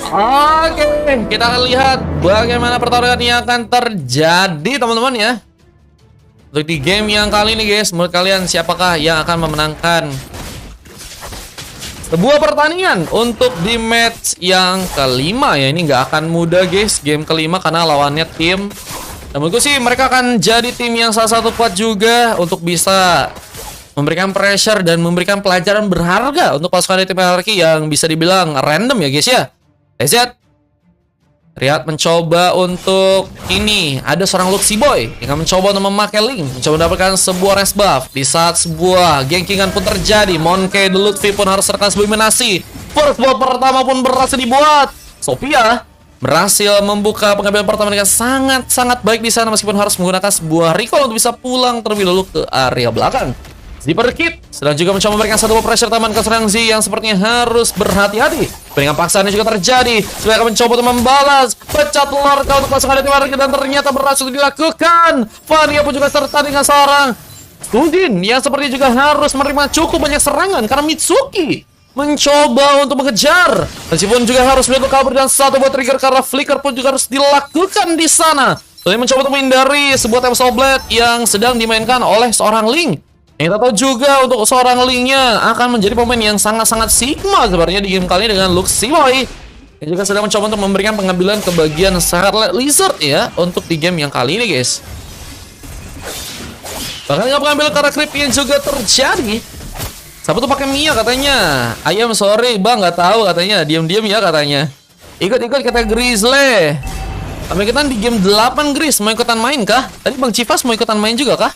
Oke, kita akan lihat bagaimana pertarungan yang akan terjadi, teman-teman ya. Untuk di game yang kali ini, guys, menurut kalian siapakah yang akan memenangkan sebuah pertandingan untuk di match yang kelima ya? Ini nggak akan mudah, guys, game kelima karena lawannya tim. Dan menurutku sih mereka akan jadi tim yang salah satu kuat juga untuk bisa memberikan pressure dan memberikan pelajaran berharga untuk pasukan tim hierarki yang bisa dibilang random ya, guys ya. TZ Riyad mencoba untuk ini. Ada seorang Luxy Boy yang mencoba untuk memakai Link, mencoba mendapatkan sebuah rest buff. Di saat sebuah gengkingan pun terjadi, Monkey The Lutfi pun harus serkan sebuah eliminasi. First blood pertama pun berhasil dibuat. Sophia berhasil membuka pengambilan pertama dengan sangat-sangat baik di sana, meskipun harus menggunakan sebuah recall untuk bisa pulang terlebih dahulu ke area belakang. Zipper Kid sedang juga mencoba memberikan satu pressure taman ke serang Z yang sepertinya harus berhati-hati. Dengan paksaannya juga terjadi. Mereka mencoba untuk membalas. Pecat Lorca untuk pasukan tim hierarki dan ternyata berhasil dilakukan. Fania pun juga serta dengan seorang Sujin yang sepertinya juga harus menerima cukup banyak serangan karena Mitsuki mencoba untuk mengejar. Meskipun juga harus menutup kabur dan satu buat trigger karena flicker pun juga harus dilakukan di sana. Selain mencoba untuk menghindari sebuah Time Soul Blade yang sedang dimainkan oleh seorang Link. Yang kita tahu juga untuk seorang Linknya akan menjadi pemain yang sangat-sangat sigma sebenarnya di game kali ini dengan Luxy Boy. Yang juga sedang mencoba untuk memberikan pengambilan ke bagian Scarlet Lizard ya untuk di game yang kali ini, guys. Bahkan pengambilan karena creep yang juga terjadi. Siapa tuh pakai Mia katanya? Ayam sorry bang, nggak tahu katanya. Diam-diam ya katanya. Ikut-ikut kata Grizzly. Sampai kita di game 8, Gris. Mau ikutan main kah? Tadi Bang Civas mau ikutan main juga kah?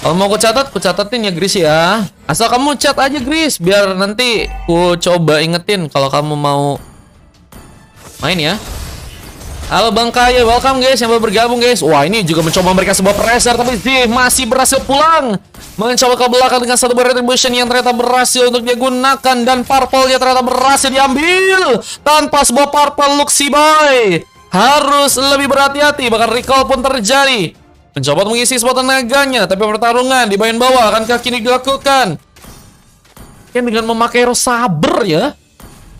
Kalau mau ku catatin ya, Gris ya. Asal kamu chat aja, Gris, biar nanti ku coba ingetin kalau kamu mau main ya. Halo Bang Kaya, welcome guys yang baru bergabung, guys. Wah, ini juga mencoba memberikan sebuah pressure, tapi dia masih berhasil pulang. Mencoba ke belakang dengan satu retribution yang ternyata berhasil untuk dia gunakan. Dan purple-nya ternyata berhasil diambil. Tanpa sebuah purple, Luxy Boy harus lebih berhati-hati, bahkan recall pun terjadi. Mencoba untuk mengisi sebuah tenaganya, tapi pertarungan di bagian bawah akankah kini dilakukan? Kan dengan memakai Saber ya.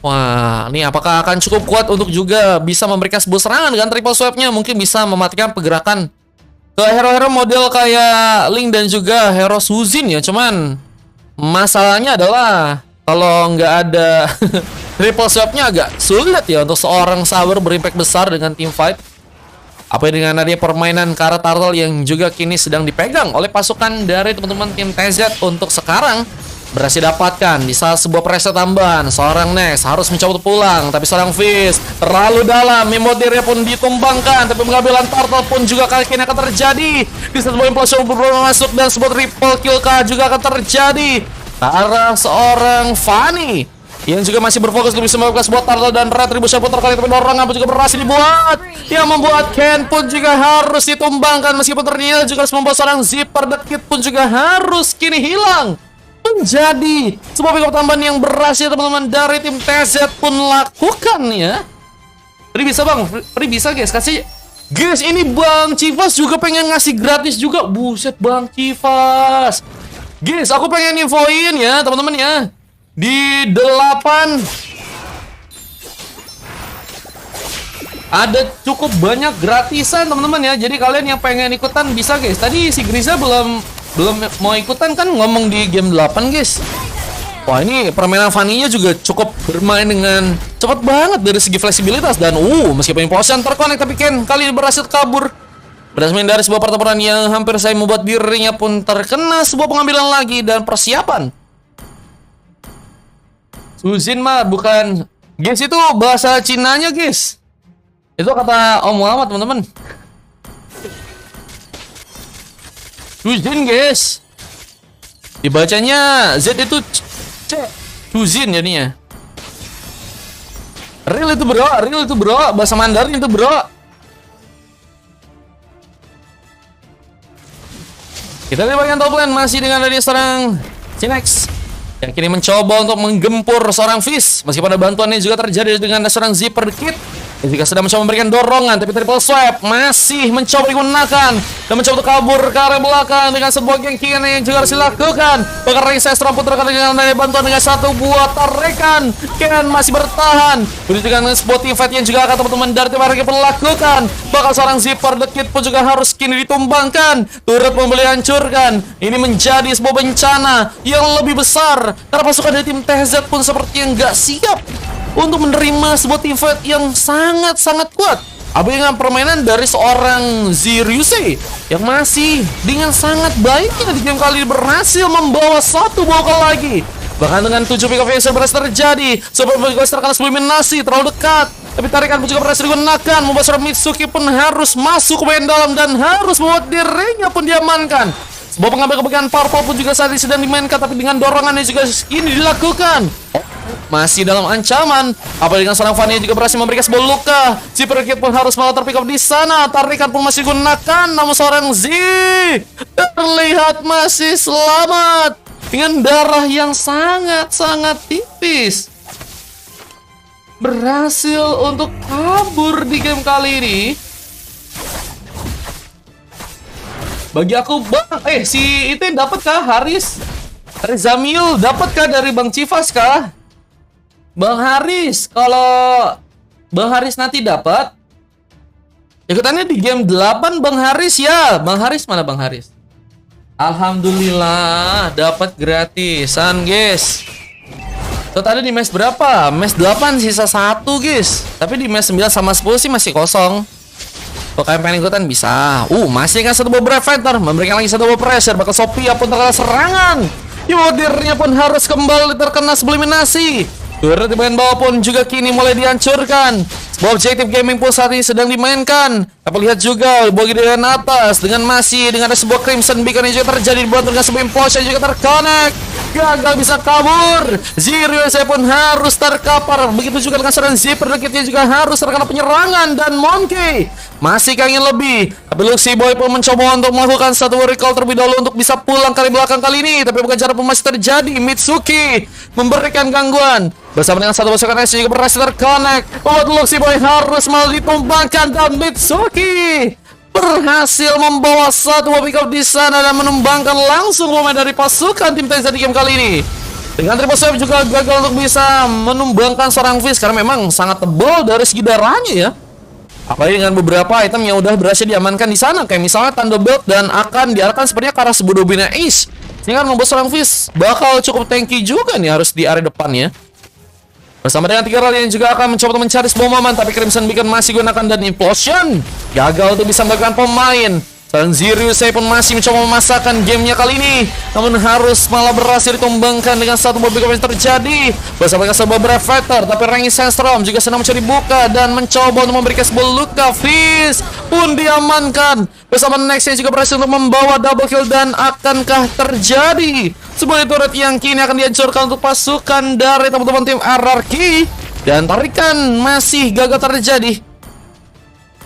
Wah, ini apakah akan cukup kuat untuk juga bisa memberikan sebuah serangan dengan triple swipe-nya? Mungkin bisa mematikan pergerakan ke hero-hero model kayak Link dan juga hero Suzin ya. Cuman masalahnya adalah kalau nggak ada triple swipe-nya agak sulit ya untuk seorang Saber berimpact besar dengan team fight. Apa dengan adanya permainan Kara Turtle yang juga kini sedang dipegang oleh pasukan dari teman-teman tim TZ untuk sekarang berhasil dapatkan di saat sebuah pressure tambahan. Seorang Nex harus mencoba pulang, tapi seorang Fizz terlalu dalam. Memodirnya pun ditumbangkan, tapi pengambilan Turtle pun juga kali ini akan terjadi. Di saat sebuah implosion masuk dan sebuah triple kill juga akan terjadi ke arah seorang Fanny yang juga masih berfokus untuk bisa melakukan sebuah turtle dan retribution putar kali, tapi dorongan pun juga berhasil dibuat, yang membuat Ken pun juga harus ditumbangkan, meskipun ternyata juga harus membuat seorang Zipper The Kid pun juga harus kini hilang. Menjadi sebuah pick up tambahan yang berhasil teman-teman dari tim TZ pun lakukan ya. Ini bisa bang, ini bisa guys, kasih guys. Ini Bang Civas juga pengen ngasih gratis juga. Buset Bang Civas, guys, aku pengen infoin ya teman-teman ya. Di 8 ada cukup banyak gratisan teman-teman ya. Jadi kalian yang pengen ikutan bisa guys. Tadi si Griza belum mau ikutan kan, ngomong di game 8 guys. Wah, ini permainan Fanny-nya juga cukup bermain dengan cepat banget dari segi fleksibilitas. Dan meskipun implosion terkonek, tapi Ken kali ini berhasil kabur. Berhasil dari sebuah pertempuran yang hampir saya membuat dirinya pun terkena sebuah pengambilan lagi dan persiapan. Suzin mah bukan, guys, itu bahasa Cinanya guys. Itu kata Om Muhammad teman-teman. Suzin guys, dibacanya Z itu C. Suzin jadinya. Real itu bro, bahasa Mandarin itu bro. Kita lihat bagian top lane masih dengan dari seorang Cinex yang kini mencoba untuk menggempur seorang Fizz, meskipun ada bantuannya juga terjadi dengan seorang Zipper The Kid. Jika sedang mencoba memberikan dorongan, tapi triple swipe masih mencoba digunakan dan mencoba untuk kabur ke arah belakang dengan sebuah gengkian yang juga harus dilakukan. Bahkan Reset pun terkena dengan bantuan dengan satu buah tarikan. Ken masih bertahan. Begitu dengan sebuah team fight yang juga akan teman-teman dari tim RRQ pun lakukan. Bahkan seorang Zipper The Kid pun juga harus kini ditumbangkan. Turret membeli hancurkan. Ini menjadi sebuah bencana yang lebih besar karena pasukan dari tim TZ pun seperti yang gak siap untuk menerima sebuah team fight yang sangat-sangat kuat. Apalagi dengan permainan dari seorang Ziriusei yang masih dengan sangat baiknya di game kali ini berhasil membawa satu bokal lagi. Bahkan dengan 7 pick off yang berhasil terjadi, Super Bokal terkena eliminasi terlalu dekat. Tapi tarikan pun juga berhasil digunakan, membuat seorang Mitsuki pun harus masuk ke bagian dalam dan harus membuat dirinya pun diamankan. Sebuah pengambil kepegangan Purple pun juga saat ini sedang dimainkan, tapi dengan dorongan yang juga ini dilakukan. Masih dalam ancaman. Apalagi dengan seorang Vania juga berhasil memberikan sebuah luka. Zipper Kid pun harus malah terpick up di sana. Tarikan pun masih digunakan, namun seorang Z terlihat masih selamat dengan darah yang sangat-sangat tipis. Berhasil untuk kabur di game kali ini. Bagi aku, Bang, si itu dapat kah Haris? Zamil dapatkah dari Bang Civas kah? Bang Haris, kalau Bang Haris nanti dapat, ikutannya di game 8 Bang Haris ya. Bang Haris mana Bang Haris? Alhamdulillah dapat gratisan, guys. So, tadi di match berapa? Match 8 sisa 1, guys. Tapi di match 9 sama 10 sih masih kosong. Kalau kalian pengen ikutan bisa. Masih kan satu Brave Fighter memberikan lagi satu pressure. Bakal Sophia pun terkena serangan. Dirinya pun harus kembali terkena eliminasi. Turret di bagian bawah pun juga kini mulai dihancurkan. Sebuah objektif gaming pun saat ini sedang dimainkan. Tapi lihat juga bagian atas dengan masih dengan ada sebuah Crimson Beacon yang juga terjadi dibantu dengan sebuah implosion yang juga terconnect. Gagal bisa kabur. Ziriusei pun harus terkapar. Begitu juga dengan seorang Zipper The Kid yang juga harus terkena penyerangan. Dan Monkey masih ingin lebih. Tapi Luxy Boy pun mencoba untuk melakukan satu recall terlebih dahulu untuk bisa pulang kali belakang kali ini. Tapi bukan cara pun masih terjadi. Mitsuki memberikan gangguan. Bersama dengan satu pasukan S juga berhasil terconnect. Membuat Luxy Boy harus malah ditumbangkan. Dan Mitsuki berhasil membawa satu pick up di sana dan menumbangkan langsung pemain dari pasukan tim TZ di game kali ini. Dengan triple swipe juga gagal untuk bisa menumbangkan seorang Fizz karena memang sangat tebal dari segi darahnya ya. Apalagi dengan beberapa item yang udah berhasil diamankan di sana, kayak misalnya Thunderbolt dan akan diarahkan sepertinya ke arah sebuah Dobina Ace. Sehingga membuat seorang Fizz bakal cukup tanky juga nih harus di area depan ya. Bersama dengan 3 rally yang juga akan mencoba untuk mencari sebuah momen, tapi Crimson Beacon masih gunakan dan implosion gagal untuk bisa melakukan pemain. Seorang Ziriusei pun masih mencoba memasakkan gamenya kali ini, namun harus malah berhasil ditumbangkan dengan satu buah pick up yang terjadi. Bersama dengan sebuah Brave Fighter, tapi Rangi Sandstorm juga sedang mencari buka dan mencoba untuk memberikan sebuah luka. Fizz pun diamankan. Bersama Next yang juga berhasil untuk membawa double kill dan akankah terjadi sebuah turret yang kini akan dihancurkan untuk pasukan dari teman-teman tim RRQ. Dan tarikan masih gagal terjadi.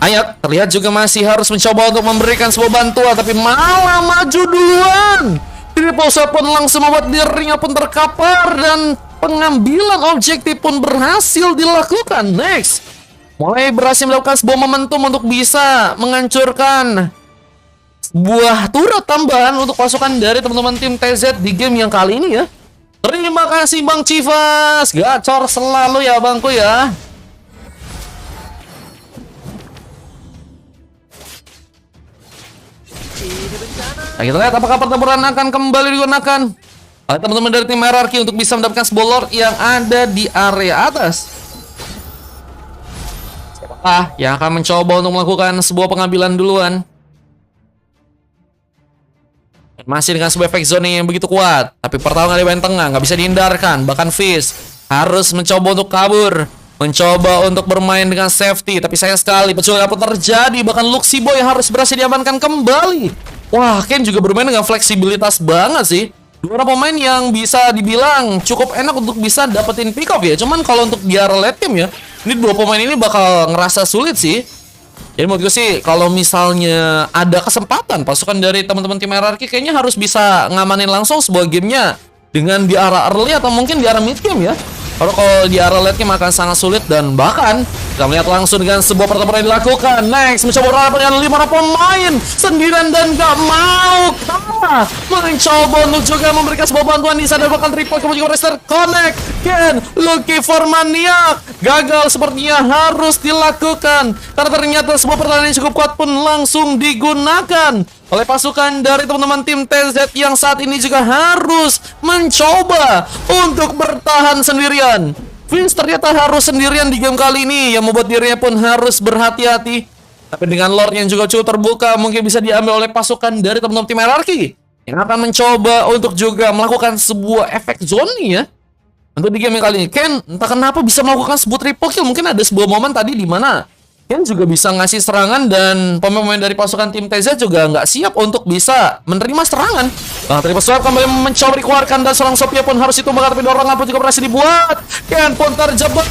Ayak terlihat juga masih harus mencoba untuk memberikan sebuah bantuan, tapi malah maju duluan. Triple Swipe pun langsung membuat dirinya pun terkapar dan pengambilan objektif pun berhasil dilakukan. Next mulai berhasil melakukan sebuah momentum untuk bisa menghancurkan buah turret tambahan untuk pasukan dari teman-teman tim TZ di game yang kali ini ya. Terima kasih Bang Civas, gacor selalu ya bangku ya. Nah, kita lihat apakah pertempuran akan kembali digunakan oleh teman-teman dari tim RRQ untuk bisa mendapatkan sebuah Lord yang ada di area atas. Siapakah yang akan mencoba untuk melakukan sebuah pengambilan duluan? Masih dengan sebuah efek zone yang begitu kuat, tapi pertarungan di bagian tengah nggak bisa dihindarkan. Bahkan Fizz harus mencoba untuk kabur, mencoba untuk bermain dengan safety, tapi sayang sekali peculiar pun terjadi. Bahkan Luxy Boy harus berhasil diamankan kembali. Wah, Ken juga bermain dengan fleksibilitas banget sih. Dua orang pemain yang bisa dibilang cukup enak untuk bisa dapetin pick up ya. Cuman kalau untuk di area late game ya, ini dua pemain ini bakal ngerasa sulit sih. Jadi menurut gue sih kalau misalnya ada kesempatan pasukan dari teman-teman tim RRQ kayaknya harus bisa ngamanin langsung sebuah gamenya dengan di arah early atau mungkin di arah mid game ya. Kalau di arah late-nya akan sangat sulit. Dan bahkan kita melihat langsung dengan sebuah pertempuran yang dilakukan. Next mencoba berhadapan dengan 5 pemain sendirian dan gak mau kalah. Mencoba untuk juga memberikan sebuah bantuan di sana. Bahkan triple kemudian Rester connect. Ken looking for Maniac. Gagal sepertinya harus dilakukan karena ternyata sebuah pertahanan yang cukup kuat pun langsung digunakan oleh pasukan dari teman-teman tim TZ yang saat ini juga harus mencoba untuk bertahan sendirian. Vince ternyata harus sendirian di game kali ini yang membuat dirinya pun harus berhati-hati. Tapi dengan lore yang juga cukup terbuka, mungkin bisa diambil oleh pasukan dari teman-teman tim Hierarchy yang akan mencoba untuk juga melakukan sebuah efek zone ya. Untuk di game kali ini, Ken entah kenapa bisa melakukan sebuah triple kill. Mungkin ada sebuah momen tadi di mana Ken juga bisa ngasih serangan dan pemain-pemain dari pasukan tim TZ juga nggak siap untuk bisa menerima serangan. Nah, triple swap kembali mencoba dikeluarkan dan seorang Sophia pun harus ditumbangkan, tapi dorongan pun juga berhasil dibuat. Ken pun terjebak.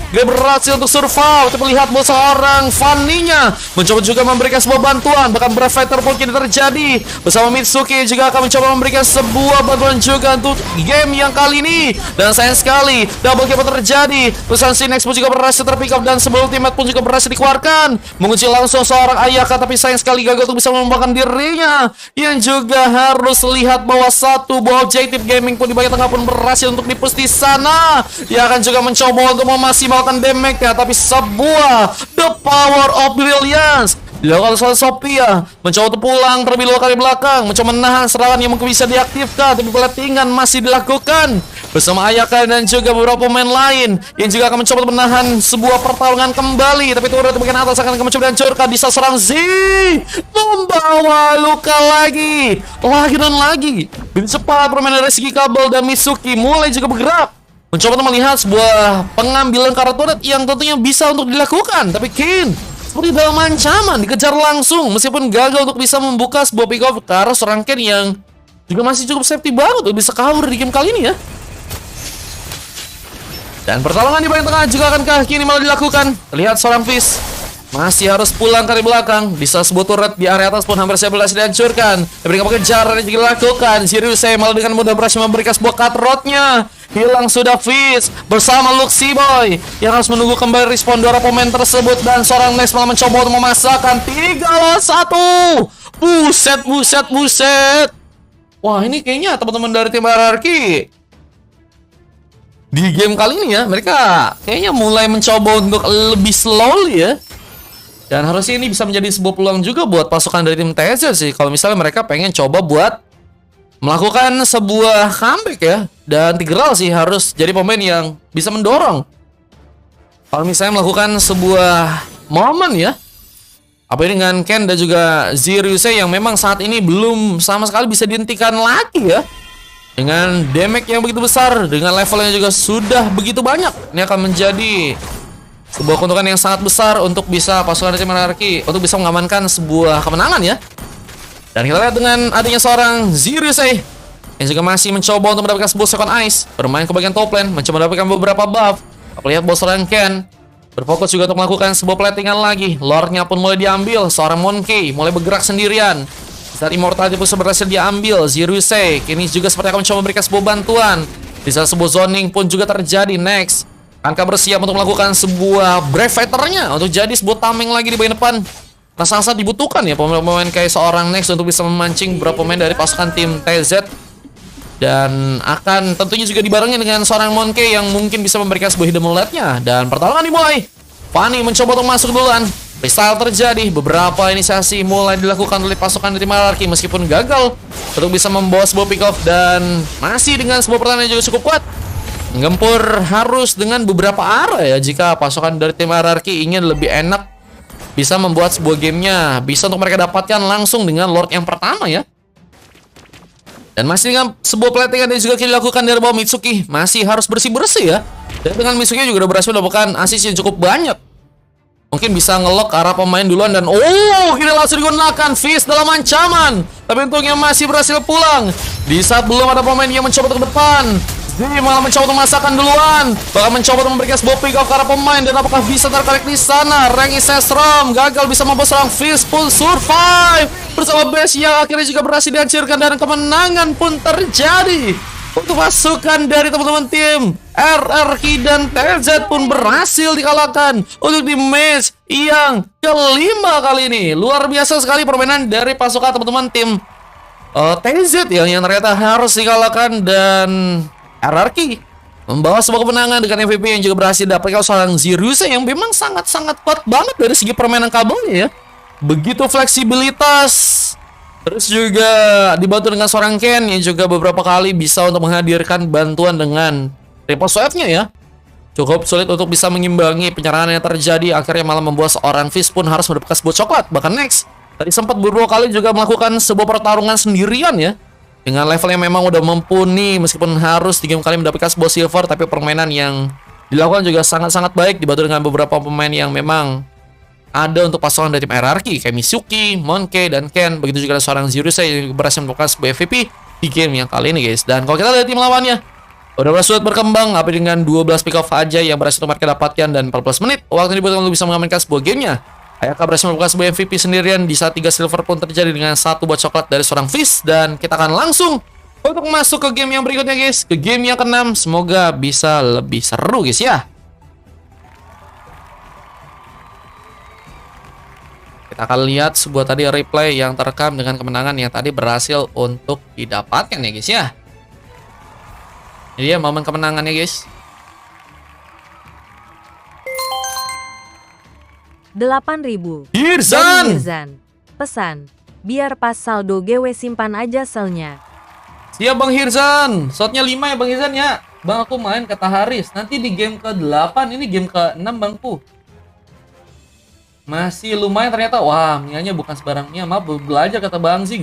Dia berhasil untuk survive. Kita melihat bahwa seorang Fanny-nya mencoba juga memberikan sebuah bantuan. Bahkan Brave Fighter pun kini terjadi. Bersama Mitsuki juga akan mencoba memberikan sebuah bantuan juga untuk game yang kali ini. Dan sayang sekali double kill pun terjadi. Perusahaan Sinex pun juga berhasil terpick up dan sebuah ultimate pun juga berhasil dikeluarkan. Mengunci langsung seorang Ayaka, tapi sayang sekali gagal untuk bisa mengembangkan dirinya. Yang juga harus lihat bahwa satu buah objektif gaming pun di bagian tengah pun berhasil untuk dipush di sana. Dia akan juga mencoba untuk memaksimalkan damage-nya, tapi sebuah the power of brilliance dilakukan oleh Sophia. Mencoba untuk pulang terlebih dahulu kali belakang, mencoba menahan serangan yang mungkin bisa diaktifkan, tapi platingan masih dilakukan bersama Ayaka dan juga beberapa pemain lain yang juga akan mencoba menahan sebuah pertarungan kembali. Tapi turun di bagian atas akan mencoba dihancurkan. Bisa serang Z membawa luka lagi dan lagi. Lebih cepat permainan dari segi kabel dan Mitsuki mulai juga bergerak mencoba untuk melihat sebuah pengambilan turret yang tentunya bisa untuk dilakukan. Tapi Ken seperti dalam ancaman dikejar langsung meskipun gagal untuk bisa membuka sebuah pick off ke arah seorang Ken yang juga masih cukup safety banget untuk bisa kabur di game kali ini ya. Dan pertolongan di bagian tengah juga akankah kini malah dilakukan. Lihat seorang Fizz masih harus pulang dari belakang. Bisa sebuah turret di area atas pun hampir saja berhasil dihancurkan. Diberikan pengejaran yang juga dilakukan. Sirius malah dengan mudah berhasil memberikan sebuah cut rod-nya. Hilang sudah Fizz bersama Luxy Boy yang harus menunggu kembali respon dua pemain tersebut. Dan seorang Nex malah mencoba untuk memasakkan 3 lawan 1. Buset. Wah, ini kayaknya teman-teman dari tim Hierarchy di game kali ini ya, mereka kayaknya mulai mencoba untuk lebih slowly ya. Dan harusnya ini bisa menjadi sebuah peluang juga buat pasukan dari tim TZ sih. Kalau misalnya mereka pengen coba buat melakukan sebuah comeback ya. Dan Tigreal sih harus jadi pemain yang bisa mendorong. Kalau misalnya melakukan sebuah momen ya. Apa ini dengan Ken dan juga Zirius yang memang saat ini belum sama sekali bisa dihentikan lagi ya. Dengan damage yang begitu besar, dengan level yang juga sudah begitu banyak. Ini akan menjadi sebuah keuntungan yang sangat besar untuk bisa pasukan dari tim Hierarchy untuk bisa mengamankan sebuah kemenangan ya. Dan kita lihat dengan adanya seorang Zirius yang juga masih mencoba untuk mendapatkan sebuah second ice, bermain ke bagian top lane, mencoba mendapatkan beberapa buff. Kita lihat bos seorang Ken berfokus juga untuk melakukan sebuah platingan lagi. Lore-nya pun mulai diambil, seorang Monkey mulai bergerak sendirian. Saat Immortality pun berhasil diambil, Zirius kini juga seperti akan mencoba memberikan sebuah bantuan. Di saat sebuah zoning pun juga terjadi. Next angka bersiap untuk melakukan sebuah Brave Fighter-nya untuk jadi sebuah tameng lagi di bagian depan. Nah, sangat dibutuhkan ya pemain-pemain kayak seorang Next untuk bisa memancing beberapa pemain dari pasukan tim TZ. Dan akan tentunya juga dibarengi dengan seorang Monkey yang mungkin bisa memberikan sebuah hidden mullet-nya. Dan pertarungan dimulai. Fanny mencoba untuk masuk duluan. Freestyle terjadi, beberapa inisiasi mulai dilakukan oleh pasukan dari Hierarchy meskipun gagal untuk bisa membawa sebuah pick off. Dan masih dengan sebuah pertahanan yang juga cukup kuat. Menggempur harus dengan beberapa arah ya jika pasukan dari tim Hierarchy ingin lebih enak bisa membuat sebuah gamenya bisa untuk mereka dapatkan langsung dengan Lord yang pertama ya. Dan masih dengan sebuah platingan yang juga dilakukan dari bawah Mitsuki, masih harus bersih-bersih ya. Dan dengan Mitsuki juga udah berhasil melakukan assist yang cukup banyak. Mungkin bisa ngelok arah pemain duluan dan ini langsung digunakan Fizz dalam ancaman. Tapi untungnya masih berhasil pulang. Di saat belum ada pemain yang mencoba ke depan, dia malah mencoba untuk memasakkan duluan. Bahkan mencoba untuk memberikan sebuah pick off ke arah pemain. Dan apakah bisa tertarik di sana? Rangi Sestrom gagal bisa membawa serang Fizz pun survive bersama base yang akhirnya juga berhasil dihancurkan. Dan kemenangan pun terjadi untuk pasukan dari teman-teman tim RRQ dan TZ pun berhasil dikalahkan untuk di match yang kelima kali ini. Luar biasa sekali permainan dari pasukan teman-teman tim TZ yang ternyata harus dikalahkan, dan RRQ membawa sebuah kemenangan dengan MVP yang juga berhasil dapatkan seorang Ziruse yang memang sangat-sangat kuat banget dari segi permainan kabelnya ya. Begitu fleksibilitas. Terus juga dibantu dengan seorang Ken yang juga beberapa kali bisa untuk menghadirkan bantuan dengan triple swipe-nya ya. Cukup sulit untuk bisa mengimbangi penyerangan yang terjadi. Akhirnya malah membuat seorang Fizz pun harus mendapatkan sebuah coklat. Bahkan next tadi sempat beberapa kali juga melakukan sebuah pertarungan sendirian ya, dengan level yang memang udah mumpuni, meskipun harus di game kali mendapatkan sebuah silver, tapi permainan yang dilakukan juga sangat-sangat baik dibantu dengan beberapa pemain yang memang ada untuk pasukan dari tim RRQ kayak Mitsuki, Monkey, dan Ken. Begitu juga ada seorang Ziruse yang berhasil melakukan sebuah MVP di game yang kali ini guys. Dan kalau kita lihat tim lawannya udah berhasil berkembang, tapi dengan 12 pick off aja yang berhasil mereka dapatkan dan 14 menit waktu dibutuhkan untuk bisa mengamankan sebuah gamenya. Ayaka berhasil melakukan sebuah MVP sendirian di saat 3 silver pun terjadi dengan 1 buah coklat dari seorang Fizz. Dan kita akan langsung untuk masuk ke game yang berikutnya guys, ke game yang ke-6. Semoga bisa lebih seru guys ya. Kita akan lihat sebuah tadi replay yang terekam dengan kemenangan yang tadi berhasil untuk didapatkan ya guys ya. Ini dia momen kemenangannya guys. 8.000. Hirzan. Hirzan. Pesan, biar pas saldo GW simpan aja selnya. Siap Bang Hirzan. Shotnya 5 ya Bang Hirzan ya. Bang aku main kata Haris. Nanti di game ke-8, ini game ke-6 Bangku. Masih lumayan ternyata. Wah, Mianya bukan sebarang Mia. Maaf, belajar kata Bang sih.